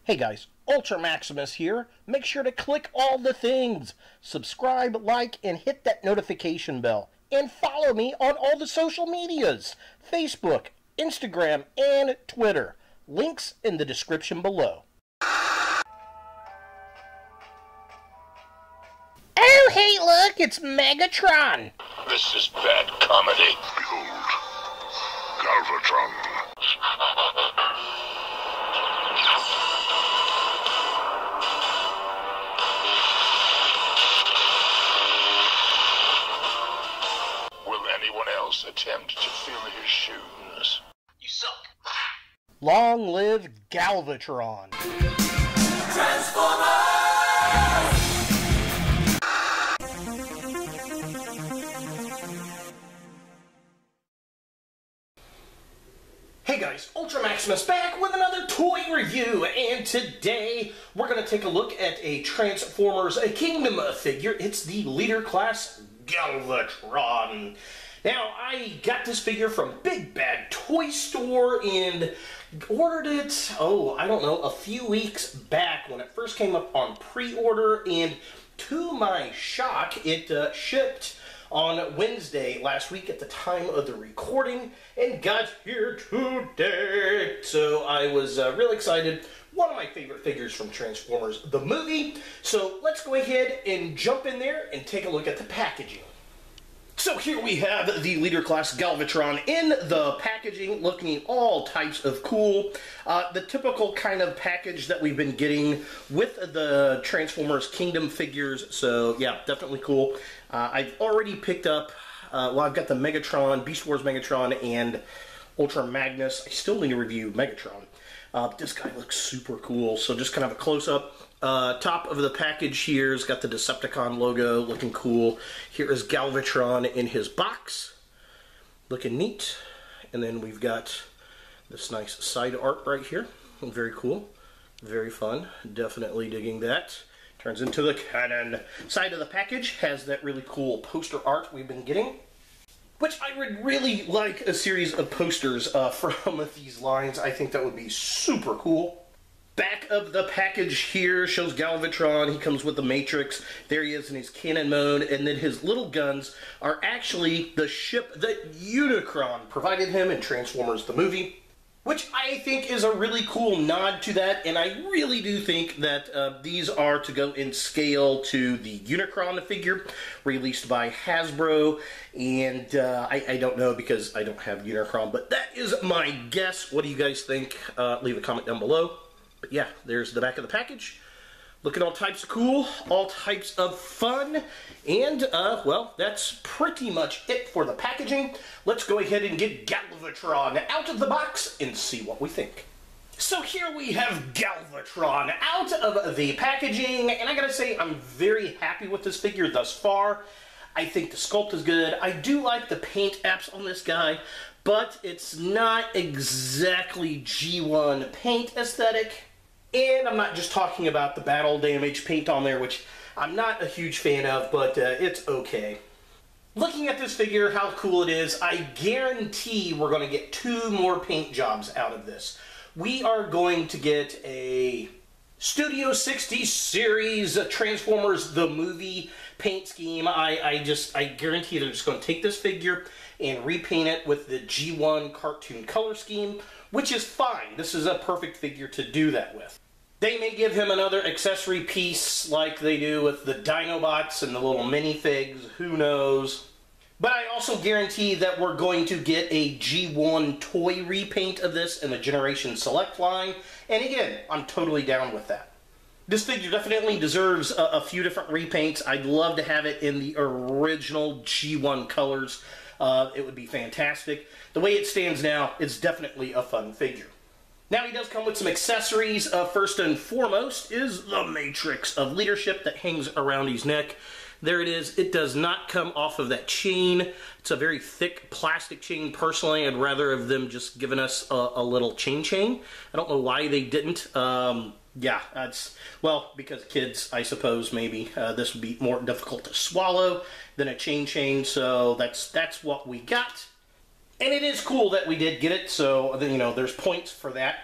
Hey guys, Ultra Maximus here. Make sure to click all the things. Subscribe, like, and hit that notification bell. And follow me on all the social medias. Facebook, Instagram, and Twitter. Links in the description below. Oh, hey look, it's Megatron. This is bad comedy. Behold, Galvatron. Will anyone else attempt to fill his shoes? You suck. Long live Galvatron. Transformers! Hey guys, Ultra Maximus back with another toy review, and today we're going to take a look at a Transformers Kingdom figure. It's the Leader Class Galvatron. Now, I got this figure from Big Bad Toy Store and ordered it, I don't know, a few weeks back when it first came up on pre-order, and to my shock, it shipped on Wednesday last week at the time of the recording and got here today. So I was really excited. One of my favorite figures from Transformers, the movie. So let's go ahead and jump in there and take a look at the packaging. So here we have the Leader Class Galvatron in the packaging, looking all types of cool. The typical kind of package that we've been getting with the Transformers Kingdom figures. So yeah, definitely cool. I've already picked up, I've got the Megatron, Beast Wars Megatron, and Ultra Magnus. I still need to review Megatron. This guy looks super cool. So just kind of a close-up. Top of the package here has got the Decepticon logo, looking cool. Here is Galvatron in his box, looking neat. And then we've got this nice side art right here, very cool, very fun, definitely digging that. Turns into the cannon. Side of the package has that really cool poster art we've been getting, which I would really like a series of posters from these lines. I think that would be super cool. Back of the package here shows Galvatron. He comes with the Matrix. There he is in his cannon mode, and then his little guns are actually the ship that Unicron provided him in Transformers the movie, which I think is a really cool nod to that, and I really do think that these are to go in scale to the Unicron figure released by Hasbro, and I don't know because I don't have Unicron, but that is my guess. What do you guys think? Leave a comment down below. But yeah, there's the back of the package. Looking all types of cool, all types of fun, and, well, that's pretty much it for the packaging. Let's go ahead and get Galvatron out of the box and see what we think. So here we have Galvatron out of the packaging, and I gotta say, I'm very happy with this figure thus far. I think the sculpt is good. I do like the paint apps on this guy, but it's not exactly G1 paint aesthetic. And I'm not just talking about the battle damage paint on there, which I'm not a huge fan of, but it's okay. Looking at this figure, how cool it is, I guarantee we're going to get 2 more paint jobs out of this. We are going to get a Studio 60 series Transformers the movie paint scheme. I guarantee they're just going to take this figure and repaint it with the G1 cartoon color scheme, which is fine. This is a perfect figure to do that with. They may give him another accessory piece like they do with the Dinobots and the little minifigs, who knows. But I also guarantee that we're going to get a G1 toy repaint of this in the Generation Select line, and again, I'm totally down with that. This figure definitely deserves a few different repaints. I'd love to have it in the original G1 colors. It would be fantastic. The way it stands now, it's definitely a fun figure. Now he does come with some accessories. First and foremost is the Matrix of Leadership that hangs around his neck. There it is. It does not come off of that chain. It's a very thick plastic chain. Personally, I'd rather have them just given us a little chain. I don't know why they didn't. Yeah, that's, well, because kids, I suppose, maybe this would be more difficult to swallow than a chain, so that's what we got. And it is cool that we did get it, so, you know, there's points for that.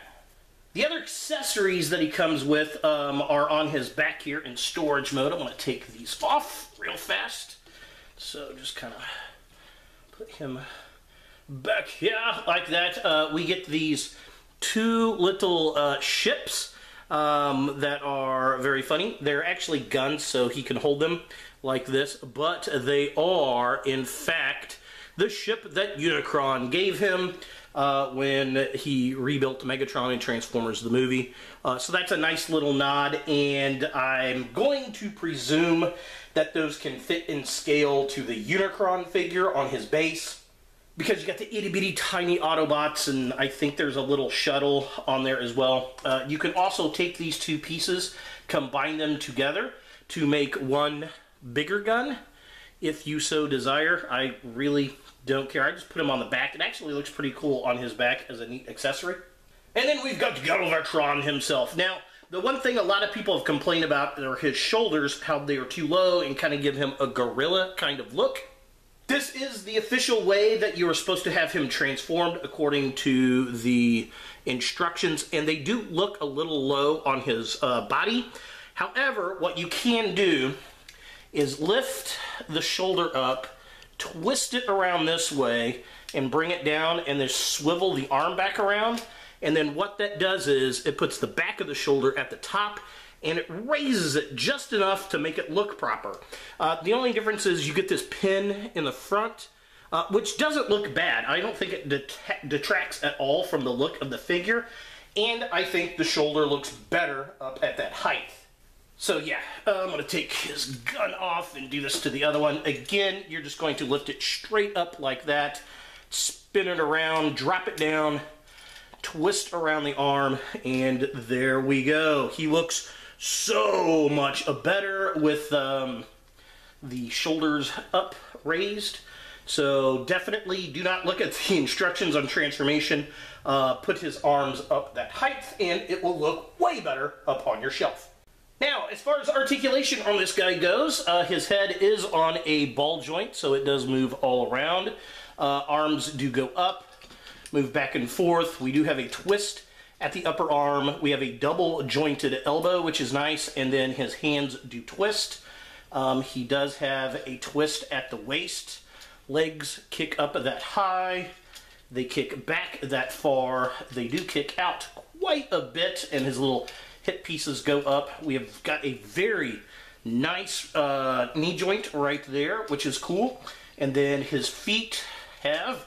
The other accessories that he comes with are on his back here in storage mode. I'm going to take these off real fast. So just kind of put him back here like that. We get these two little ships that are very funny. They're actually guns, so he can hold them like this, but they are, in fact, the ship that Unicron gave him when he rebuilt Megatron in Transformers the movie. So that's a nice little nod, and I'm going to presume that those can fit in scale to the Unicron figure on his base, because you got the itty-bitty tiny Autobots, and I think there's a little shuttle on there as well. You can also take these two pieces, combine them together to make one bigger gun, if you so desire. I really don't care. I just put him on the back. It actually looks pretty cool on his back as a neat accessory. And then we've got Galvatron himself. Now, the one thing a lot of people have complained about are his shoulders, how they are too low and kind of give him a gorilla kind of look. This is the official way that you are supposed to have him transformed according to the instructions, and they do look a little low on his body. However, what you can do is lift the shoulder up, twist it around this way, and bring it down, and then swivel the arm back around. And then what that does is it puts the back of the shoulder at the top, and it raises it just enough to make it look proper. The only difference is you get this pin in the front, which doesn't look bad. I don't think it detracts at all from the look of the figure, and I think the shoulder looks better up at that height. So yeah, I'm going to take his gun off and do this to the other one. Again, you're just going to lift it straight up like that, spin it around, drop it down, twist around the arm, and there we go. He looks so much better with the shoulders up raised. So definitely do not look at the instructions on transformation. Put his arms up that height, and it will look way better up on your shelf. Now, as far as articulation on this guy goes, his head is on a ball joint, so it does move all around. Arms do go up, move back and forth. We do have a twist at the upper arm. We have a double jointed elbow, which is nice, and then his hands do twist. He does have a twist at the waist. Legs kick up that high. They kick back that far. They do kick out quite a bit, and his little hip pieces go up. We have got a very nice knee joint right there, which is cool. And then his feet have,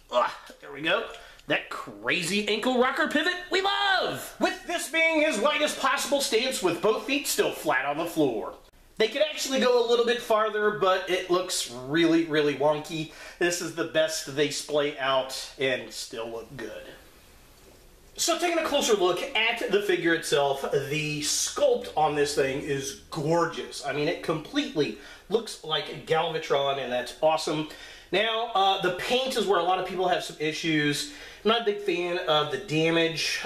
there we go, that crazy ankle rocker pivot we love! With this being his widest possible stance with both feet still flat on the floor. They could actually go a little bit farther, but it looks really, really wonky. This is the best they splay out and still look good. So taking a closer look at the figure itself, the sculpt on this thing is gorgeous. I mean, it completely looks like Galvatron, and that's awesome. Now, the paint is where a lot of people have some issues. I'm not a big fan of the damage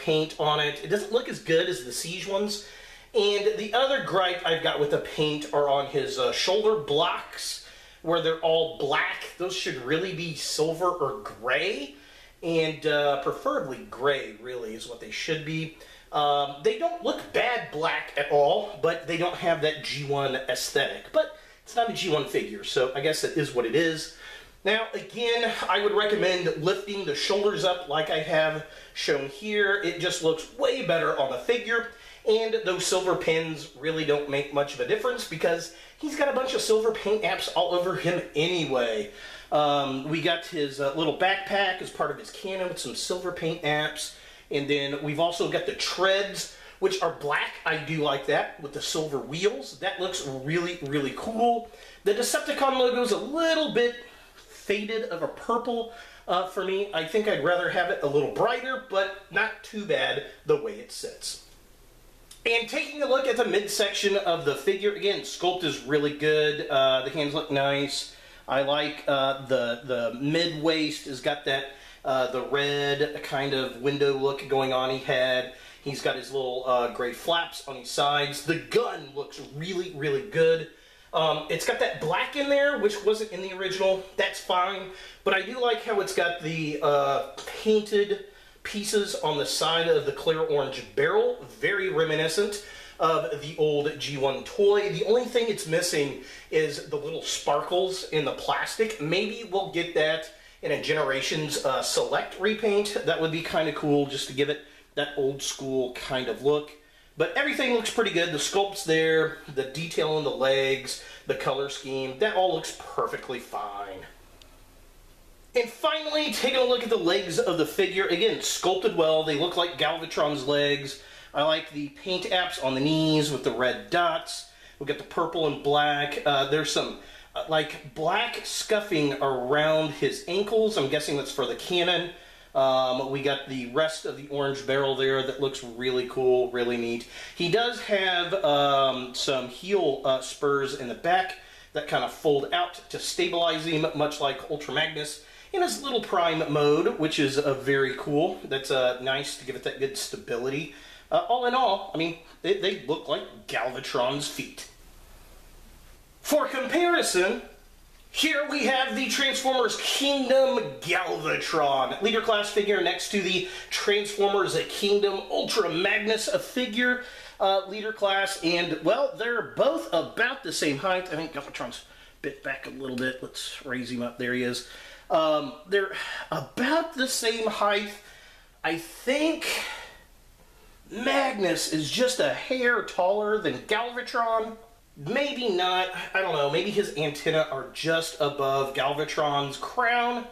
paint on it. It doesn't look as good as the Siege ones. And the other gripe I've got with the paint are on his shoulder blocks, where they're all black. Those should really be silver or gray. And preferably gray, really, is what they should be. They don't look bad black at all, but they don't have that G1 aesthetic. But it's not a G1 figure, so I guess it is what it is. Now, again, I would recommend lifting the shoulders up like I have shown here. It just looks way better on the figure. And those silver pins really don't make much of a difference because he's got a bunch of silver paint apps all over him anyway. We got his little backpack as part of his cannon with some silver paint apps. And then we've also got the treads, which are black. I do like that, with the silver wheels. That looks really, really cool. The Decepticon logo is a little bit faded of a purple for me. I think I'd rather have it a little brighter, but not too bad the way it sits. And taking a look at the midsection of the figure, again, sculpt is really good. The hands look nice. I like the mid-waist has got that the red kind of window look going on he had. He's got his little gray flaps on his sides. The gun looks really, really good. It's got that black in there, which wasn't in the original. That's fine. But I do like how it's got the painted pieces on the side of the clear orange barrel, very reminiscent of the old G1 toy. The only thing it's missing is the little sparkles in the plastic. Maybe we'll get that in a Generations Select repaint. That would be kind of cool, just to give it that old school kind of look. But everything looks pretty good. The sculpt's there, the detail on the legs, the color scheme, that all looks perfectly fine. And finally, taking a look at the legs of the figure. Again, sculpted well. They look like Galvatron's legs. I like the paint apps on the knees with the red dots. We've got the purple and black. There's some like black scuffing around his ankles. I'm guessing that's for the cannon. We got the rest of the orange barrel there that looks really cool, really neat. He does have some heel spurs in the back that kind of fold out to stabilize him, much like Ultra Magnus in his little prime mode, which is very cool. That's nice to give it that good stability. All in all, I mean, they look like Galvatron's feet. For comparison, here we have the Transformers Kingdom Galvatron. Leader Class figure next to the Transformers Kingdom Ultra Magnus figure. Leader Class, and, well, they're both about the same height. I think Galvatron's bit back a little bit. Let's raise him up. There he is. They're about the same height. I think Magnus is just a hair taller than Galvatron. Maybe not. I don't know. Maybe his antennae are just above Galvatron's crown.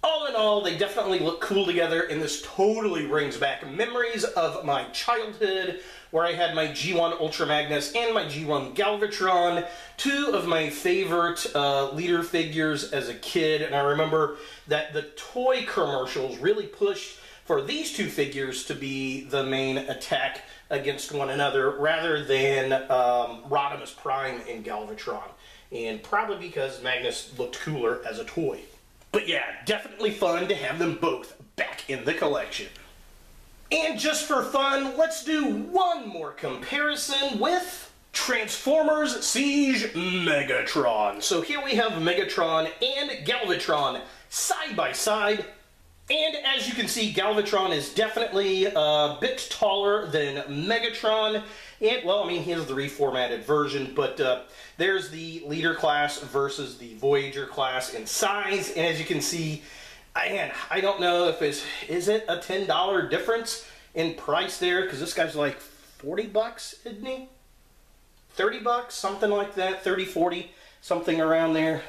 All in all, they definitely look cool together, and this totally brings back memories of my childhood, where I had my G1 Ultra Magnus and my G1 Galvatron, two of my favorite leader figures as a kid, and I remember that the toy commercials really pushed for these two figures to be the main attack against one another, rather than Rodimus Prime and Galvatron, and probably because Magnus looked cooler as a toy. But yeah, definitely fun to have them both back in the collection. And just for fun, let's do one more comparison with Transformers Siege Megatron. So here we have Megatron and Galvatron side by side. And as you can see, Galvatron is definitely a bit taller than Megatron. And, well, I mean, he has the reformatted version, but there's the Leader Class versus the Voyager Class in size. And as you can see, man, I don't know if is it a $10 difference in price there? Because this guy's like 40 bucks, isn't he? 30 bucks, something like that, 30, 40, something around there.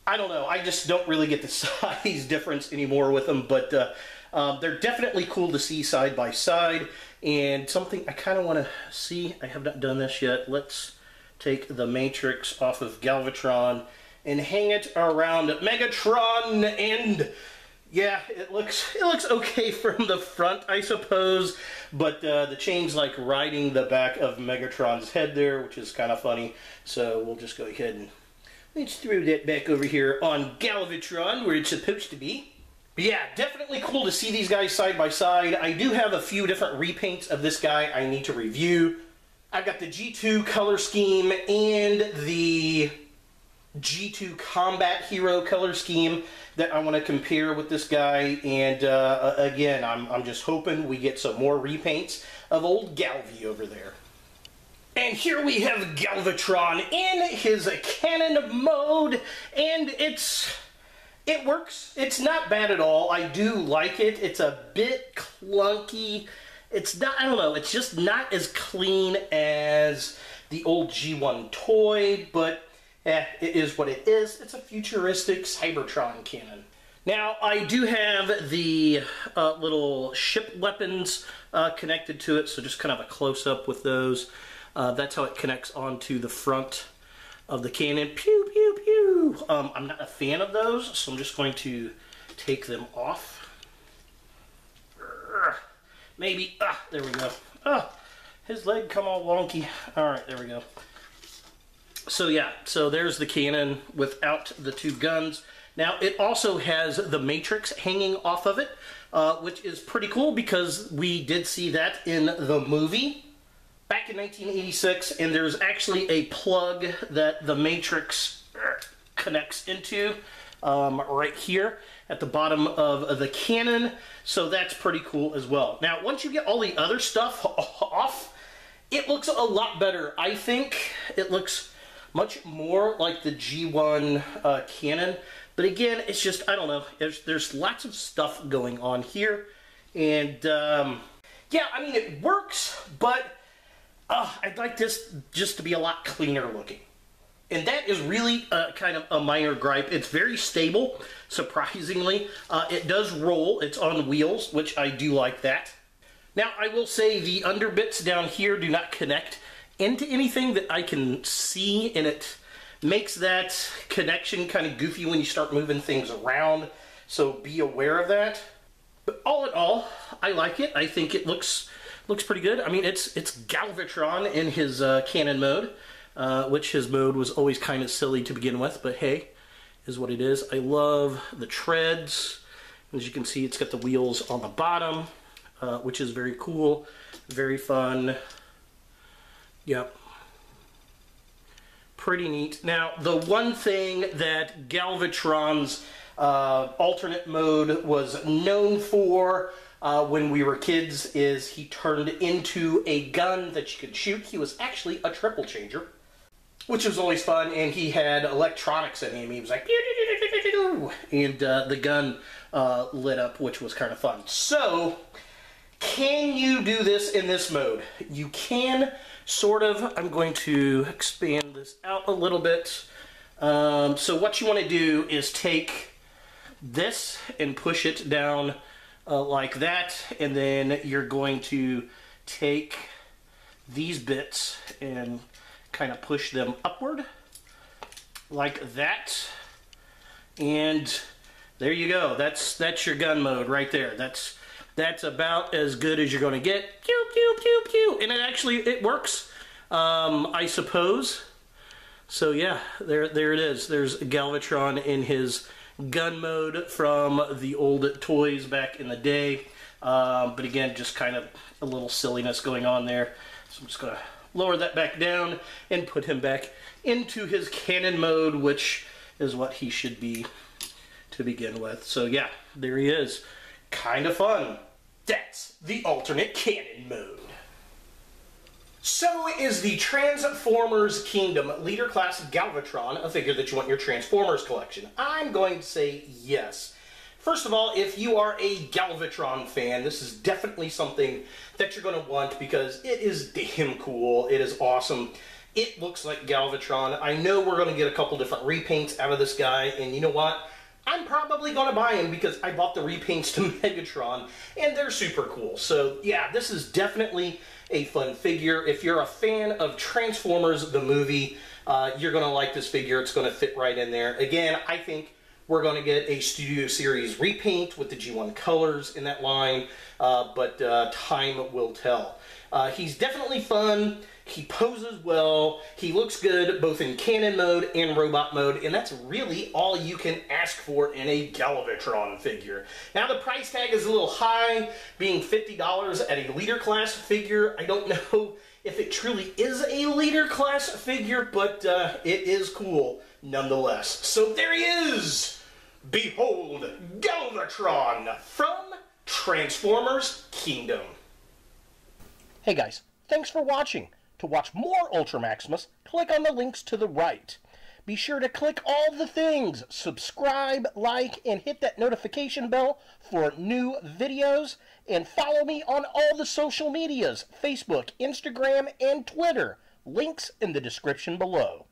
I don't know. I just don't really get the size difference anymore with them, but they're definitely cool to see side by side. And something I kind of want to see, I have not done this yet. Let's take the Matrix off of Galvatron and hang it around Megatron, and yeah, it looks okay from the front, I suppose, but the chain's like riding the back of Megatron's head there, which is kind of funny. So we'll just go ahead and let's throw that back over here on Galvatron, where it's supposed to be. But yeah, definitely cool to see these guys side by side. I do have a few different repaints of this guy I need to review. I've got the G2 color scheme and the G2 Combat Hero color scheme that I want to compare with this guy. And again, I'm just hoping we get some more repaints of old Galvy over there. And here we have Galvatron in his cannon mode, and it works. It's not bad at all. I do like it. It's a bit clunky. It's not, I don't know, it's just not as clean as the old G1 toy, but it is what it is. It's a futuristic Cybertron cannon. Now, I do have the little ship weapons connected to it, so just kind of a close-up with those. That's how it connects onto the front of the cannon. Pew, pew, pew! I'm not a fan of those, so I'm just going to take them off. Maybe, there we go. His leg come all wonky. Alright, there we go. So yeah, so there's the cannon without the two guns. Now, it also has the Matrix hanging off of it, which is pretty cool because we did see that in the movie back in 1986, and there's actually a plug that the Matrix connects into right here. at the bottom of the cannon, so that's pretty cool as well. Now, once you get all the other stuff off, it looks a lot better. I think it looks much more like the G1 cannon, but again, it's just, I don't know, there's lots of stuff going on here, and yeah, I mean, it works, but I'd like this just to be a lot cleaner looking. And that is really kind of a minor gripe. It's very stable, surprisingly. It does roll. It's on wheels, which I do like that. Now, I will say the underbits down here do not connect into anything that I can see, and it makes that connection kind of goofy when you start moving things around, so be aware of that. But all in all, I like it. I think it looks pretty good. I mean, it's Galvatron in his cannon mode. Which his mode was always kind of silly to begin with, but hey, is what it is. I love the treads. As you can see, it's got the wheels on the bottom, which is very cool, very fun. Yep. Pretty neat. Now, the one thing that Galvatron's alternate mode was known for when we were kids is he turned into a gun that you could shoot. He was actually a triple changer, which was always fun, and he had electronics in him. He was like, and the gun lit up, which was kind of fun. So, can you do this in this mode? You can, sort of. I'm going to expand this out a little bit. So what you want to do is take this and push it down like that, and then you're going to take these bits and kind of push them upward like that, and there you go. That's your gun mode right there. That's about as good as you're going to get. Pew pew pew pew, and it works, I suppose. So yeah, there it is. There's Galvatron in his gun mode from the old toys back in the day. But again, just kind of a little silliness going on there. So I'm just going to lower that back down and put him back into his cannon mode, which is what he should be to begin with. So yeah, there he is. Kind of fun. That's the alternate cannon mode. So is the Transformers Kingdom Leader Class Galvatron a figure that you want in your Transformers collection? I'm going to say yes. First of all, if you are a Galvatron fan, this is definitely something that you're going to want because it is damn cool. It is awesome. It looks like Galvatron. I know we're going to get a couple different repaints out of this guy, and you know what? I'm probably going to buy him because I bought the repaints to Megatron, and they're super cool. So yeah, this is definitely a fun figure. If you're a fan of Transformers, the movie, you're going to like this figure. It's going to fit right in there. Again, I think we're going to get a Studio Series repaint with the G1 colors in that line, but time will tell. He's definitely fun. He poses well. He looks good both in cannon mode and robot mode, and that's really all you can ask for in a Galvatron figure. Now, the price tag is a little high, being $50 at a Leader Class figure. I don't know if it truly is a Leader Class figure, but it is cool nonetheless. So there he is! Behold, Galvatron from Transformers Kingdom. Hey guys, thanks for watching. To watch more Ultra Maximus, click on the links to the right. Be sure to click all the things, subscribe, like, and hit that notification bell for new videos, and follow me on all the social medias, Facebook, Instagram, and Twitter. Links in the description below.